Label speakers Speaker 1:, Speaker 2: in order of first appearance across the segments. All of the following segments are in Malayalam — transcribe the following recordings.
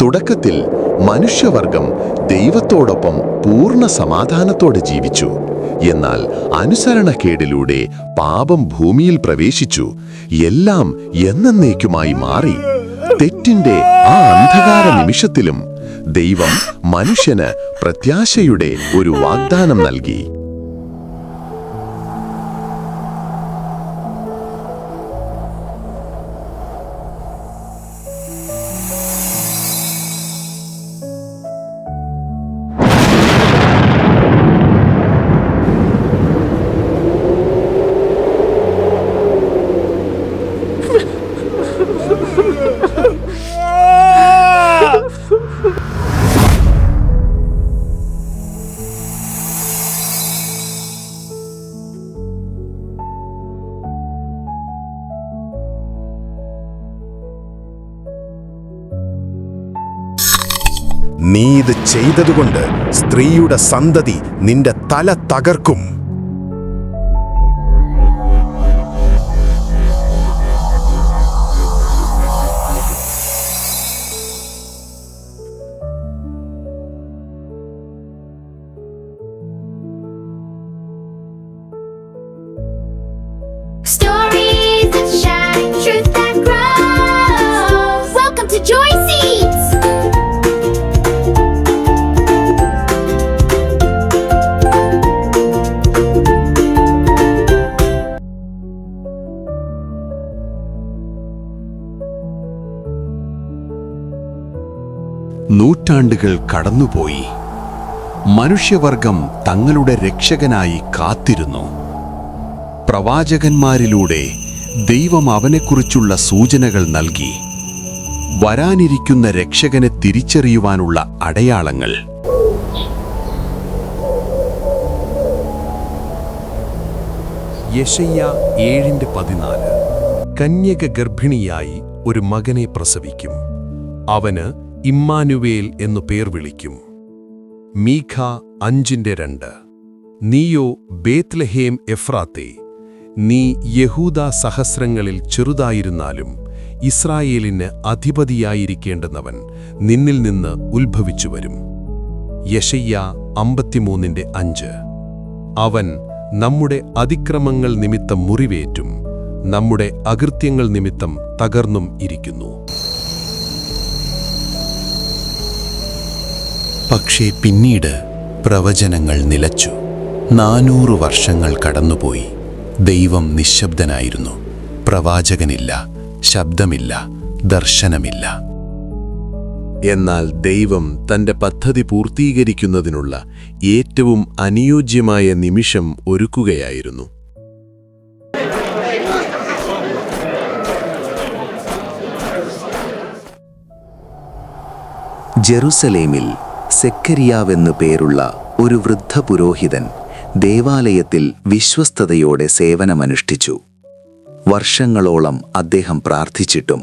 Speaker 1: തുടക്കത്തിൽ മനുഷ്യവർഗം ദൈവത്തോടൊപ്പം പൂർണ്ണ സമാധാനത്തോടെ ജീവിച്ചു. എന്നാൽ അനുസരണക്കേടിലൂടെ പാപം ഭൂമിയിൽ പ്രവേശിച്ചു. എല്ലാം എന്നേക്കുമായി മാറി. തെറ്റിന്റെ ആ അന്ധകാര നിമിഷത്തിലും ദൈവം മനുഷ്യന് പ്രത്യാശയുടെ ഒരു വാഗ്ദാനം നൽകി.
Speaker 2: നീ ഇത് ചെയ്തതുകൊണ്ട് സ്ത്രീയുടെ സന്തതി നിന്റെ തല തകർക്കും.
Speaker 3: Stories that shine, truth that grows. Welcome to Joy Seeds.
Speaker 1: നൂറ്റാണ്ടുകൾ കടന്നുപോയി. മനുഷ്യവർഗം തങ്ങളുടെ രക്ഷകനായി കാത്തിരുന്നു. പ്രവാചകന്മാരിലൂടെ ദൈവം അവനെക്കുറിച്ചുള്ള സൂചനകൾ നൽകി. വരാനിരിക്കുന്ന രക്ഷകനെ തിരിച്ചറിയുവാനുള്ള അടയാളങ്ങൾ.
Speaker 2: യെശയ്യാ 7:14. കന്യക ഗർഭിണിയായി ഒരു മകനെ പ്രസവിക്കും. അവന് ഇമ്മാനുവേൽ എന്നു പേർ വിളിക്കും. മീഖ 5:2. നീയോ ബേത്ലഹേം എഫ്രാത്തേ, നീ യഹൂദാ സഹസ്രങ്ങളിൽ ചെറുതായിരുന്നാലും ഇസ്രായേലിന് അധിപതിയായിരിക്കേണ്ടുന്നവൻ നിന്നിൽ നിന്ന് ഉത്ഭവിച്ചുവരും. യെശയ്യാ 53:5. അവൻ നമ്മുടെ അതിക്രമങ്ങൾ നിമിത്തം മുറിവേറ്റും നമ്മുടെ അകൃത്യങ്ങൾ നിമിത്തം തകർന്നും ഇരിക്കുന്നു.
Speaker 1: പക്ഷേ പിന്നീട് പ്രവചനങ്ങൾ നിലച്ചു. 400 വർഷങ്ങൾ കടന്നുപോയി. ദൈവം നിശബ്ദനായിരുന്നു. പ്രവാചകനില്ല, ശബ്ദമില്ല, ദർശനമില്ല. എന്നാൽ ദൈവം തന്റെ പദ്ധതി പൂർത്തീകരിക്കുന്നതിനുള്ള ഏറ്റവും അനുയോജ്യമായ നിമിഷം ഒരുക്കുകയായിരുന്നു.
Speaker 4: ജെറുസലേമിൽ സെക്കരിയാവെന്നു പേരുള്ള ഒരു വൃദ്ധ പുരോഹിതൻ ദേവാലയത്തിൽ വിശ്വസ്തയോടെ സേവനമനുഷ്ഠിച്ചു. വർഷങ്ങളോളം അദ്ദേഹം പ്രാർത്ഥിച്ചിട്ടും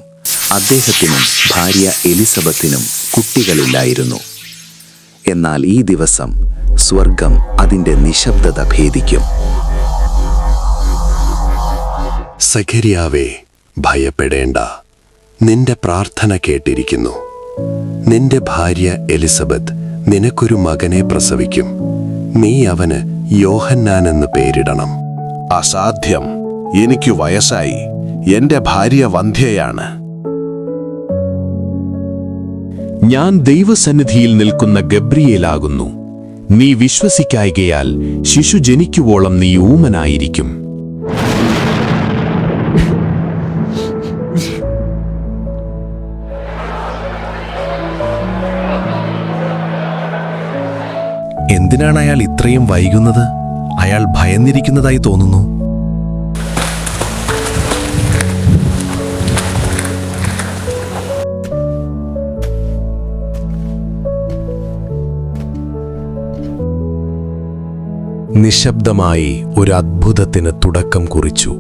Speaker 4: അദ്ദേഹത്തിനും ഭാര്യ എലിസബത്തിനും കുട്ടികളില്ലായിരുന്നു. എന്നാൽ ഈ ദിവസം സ്വർഗം അതിൻ്റെ നിശബ്ദത ഭേദിക്കും.
Speaker 1: സെഖര്യാവേ, ഭയപ്പെടേണ്ട. നിന്റെ പ്രാർത്ഥന കേട്ടിരിക്കുന്നു. നിന്റെ ഭാര്യ എലിസബത്ത് നിനക്കൊരു മകനെ പ്രസവിക്കും. നീ അവന് യോഹന്നാൻ എന്ന് പേരിടണം.
Speaker 5: അസാധ്യം, എനിക്ക് വയസ്സായി, എന്റെ ഭാര്യ വന്ധ്യയാണ്.
Speaker 6: ഞാൻ ദൈവസന്നിധിയിൽ നിൽക്കുന്ന ഗബ്രിയേലാകുന്നു. നീ വിശ്വസിക്കായ്കയാൽ ശിശു ജനിക്കുവോളം നീ ഊമനായിരിക്കും.
Speaker 2: എന്തിനാണ് അയാൾ ഇത്രയും വൈകുന്നത്? അയാൾ ഭയന്നിരിക്കുന്നതായി തോന്നുന്നു. നിശബ്ദമായി ഒരു അത്ഭുതത്തിന് തുടക്കം കുറിച്ചു.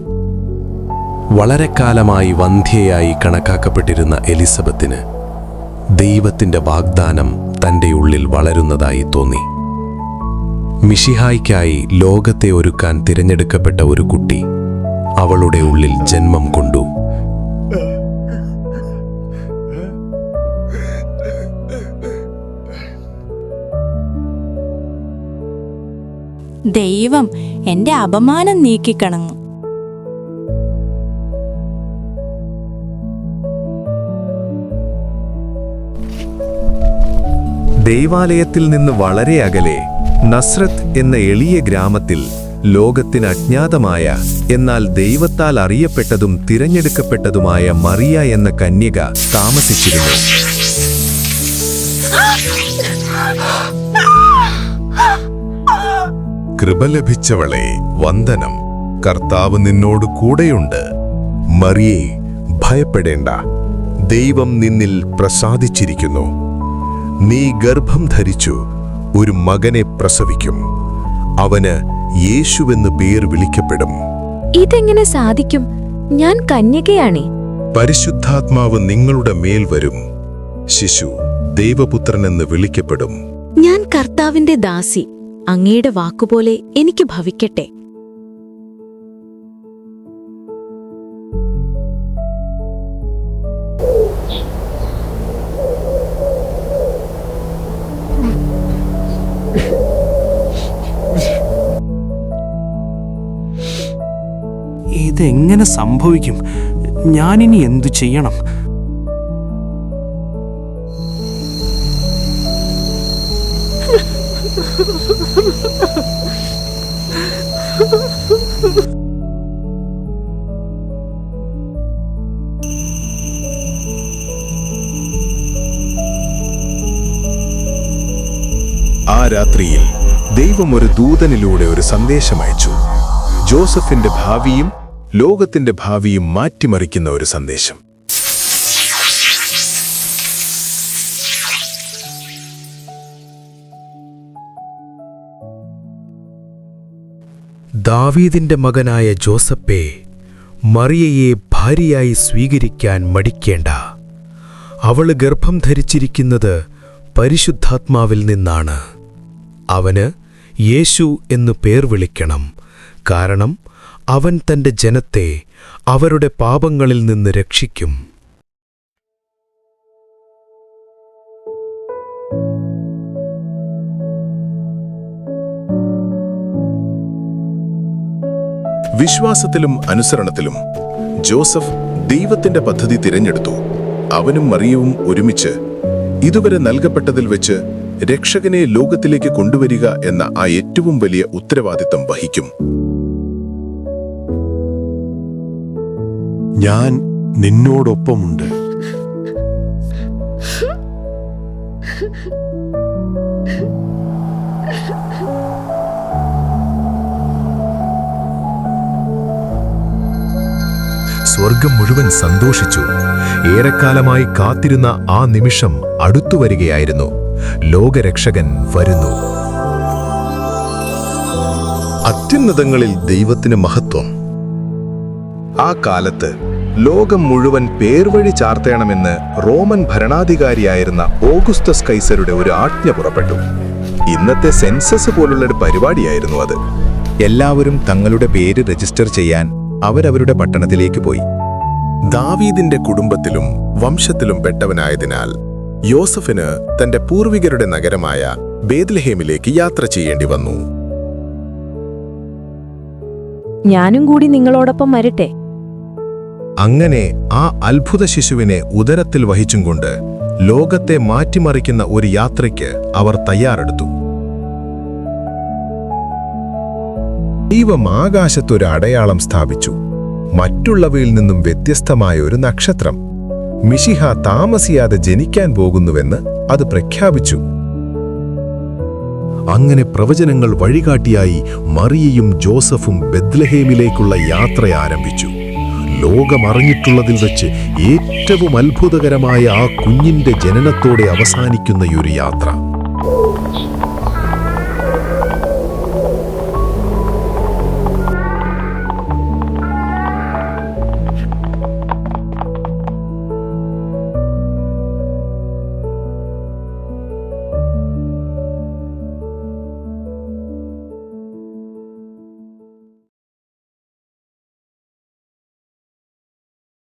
Speaker 2: വളരെ കാലമായി വന്ധ്യയായി കണക്കാക്കപ്പെട്ടിരുന്ന എലിസബത്തിന് ദൈവത്തിന്റെ വാഗ്ദാനം തന്റെ ഉള്ളിൽ വളരുന്നതായി തോന്നി. മിശിഹായ്ക്കായി ലോകത്തെ ഒരുക്കാൻ തിരഞ്ഞെടുക്കപ്പെട്ട ഒരു കുട്ടി അവളുടെ ഉള്ളിൽ ജന്മം കൊണ്ടു.
Speaker 7: ദൈവം എൻ്റെ അപമാനം നീക്കിക്കണങ്ങും.
Speaker 2: ദൈവാലയത്തിൽ നിന്ന് വളരെ അകലെ നസ്രത്ത് എന്ന എളിയ ഗ്രാമത്തിൽ ലോകത്തിന് അജ്ഞാതമായ എന്നാൽ ദൈവത്താൽ അറിയപ്പെട്ടതും തിരഞ്ഞെടുക്കപ്പെട്ടതുമായ മറിയ എന്ന കന്യക താമസിച്ചിരുന്നു. കൃപ ലഭിച്ചവളെ വന്ദനം, കർത്താവ് നിന്നോട് കൂടെയുണ്ട്. മറിയേ, ഭയപ്പെടേണ്ട, ദൈവം നിന്നിൽ പ്രസാദിച്ചിരിക്കുന്നു. നീ ഗർഭം ധരിച്ചു ഒരു മകനെ പ്രസവിക്കും. അവന് യേശുവെന്ന് പേർ വിളിക്കപ്പെടും.
Speaker 8: ഇതെങ്ങനെ സാധിക്കും? ഞാൻ കന്യകയാണേ.
Speaker 2: പരിശുദ്ധാത്മാവ് നിങ്ങളുടെ മേൽ വരും. ശിശു ദൈവപുത്രനെന്ന് വിളിക്കപ്പെടും.
Speaker 8: ഞാൻ കർത്താവിന്റെ ദാസി, അങ്ങയുടെ വാക്കുപോലെ എനിക്ക് ഭവിക്കട്ടെ.
Speaker 9: ഇതെങ്ങനെ സംഭവിക്കും? ഞാനിനി എന്തു ചെയ്യണം?
Speaker 2: ആ രാത്രിയിൽ ദൈവം ഒരു ദൂതനിലൂടെ ഒരു സന്ദേശം അയച്ചു. ജോസഫിന്റെ ഭാവിയും ലോകത്തിന്റെ ഭാവിയും മാറ്റിമറിക്കുന്ന ഒരു സന്ദേശം. ദാവീദിന്റെ മകനായ ജോസഫേ, മറിയയെ ഭാര്യയായി സ്വീകരിക്കാൻ മടിക്കേണ്ട. അവള് ഗർഭം ധരിച്ചിരിക്കുന്നത് പരിശുദ്ധാത്മാവിൽ നിന്നാണ്. അവന് യേശു എന്നു പേർ വിളിക്കണം. കാരണം അവൻ തന്റെ ജനത്തെ അവരുടെ പാപങ്ങളിൽ നിന്ന് രക്ഷിക്കും. വിശ്വാസത്തിലും അനുസരണത്തിലും ജോസഫ് ദൈവത്തിന്റെ പദ്ധതി തിരഞ്ഞെടുത്തു. അവനും മറിയവും ഒരുമിച്ച് ഇതുവരെ നൽകപ്പെട്ടതിൽ വെച്ച് രക്ഷകനെ ലോകത്തിലേക്ക് കൊണ്ടുവരിക എന്ന ആ ഏറ്റവും വലിയ ഉത്തരവാദിത്തം വഹിക്കും.
Speaker 1: ഞാൻ നിന്നോടൊപ്പമുണ്ട്.
Speaker 2: സ്വർഗം മുഴുവൻ സന്തോഷിച്ചു. ഏറെക്കാലമായി കാത്തിരുന്ന ആ നിമിഷം അടുത്തുവരികയായിരുന്നു. ലോകരക്ഷകൻ വരുന്നു. അത്യുന്നതങ്ങളിൽ ദൈവത്തിന് മഹത്വം. ആ കാലത്ത് ലോകം മുഴുവൻ പേർവഴി ചാർത്തേണമെന്ന് റോമൻ ഭരണാധികാരിയായിരുന്ന ഓഗുസ്തസ് കൈസരുടെ ഒരു ആജ്ഞ പുറപ്പെട്ടു. ഇന്നത്തെ സെൻസസ് പോലുള്ളൊരു പരിപാടിയായിരുന്നു അത്. എല്ലാവരും തങ്ങളുടെ പേര് രജിസ്റ്റർ ചെയ്യാൻ അവരവരുടെ പട്ടണത്തിലേക്ക് പോയി. ദാവീദിന്റെ കുടുംബത്തിലും വംശത്തിലും പെട്ടവനായതിനാൽ യോസഫിന് തന്റെ പൂർവികരുടെ നഗരമായ ബേത്ലഹേമിലേക്ക് യാത്ര ചെയ്യേണ്ടി വന്നു.
Speaker 8: ഞാനും കൂടി നിങ്ങളോടൊപ്പം വരട്ടെ.
Speaker 2: അങ്ങനെ ആ അത്ഭുത ശിശുവിനെ ഉദരത്തിൽ വഹിച്ചും കൊണ്ട് ലോകത്തെ മാറ്റിമറിക്കുന്ന ഒരു യാത്രയ്ക്ക് അവർ തയ്യാറെടുത്തു. ദൈവം ആകാശത്തൊരു അടയാളം സ്ഥാപിച്ചു. മറ്റുള്ളവയിൽ നിന്നും വ്യത്യസ്തമായ ഒരു നക്ഷത്രം. മിശിഹ താമസിയാതെ ജനിക്കാൻ പോകുന്നുവെന്ന് അത് പ്രഖ്യാപിച്ചു. അങ്ങനെ പ്രവചനങ്ങൾ വഴികാട്ടിയായി മറിയയും ജോസഫും ബെത്ലഹേമിലേക്കുള്ള യാത്ര ആരംഭിച്ചു. ലോകമറിഞ്ഞിട്ടുള്ളതിൽ വെച്ച് ഏറ്റവും അത്ഭുതകരമായ ആ കുഞ്ഞിന്റെ ജനനത്തോടെ അവസാനിക്കുന്ന ഒരു യാത്ര.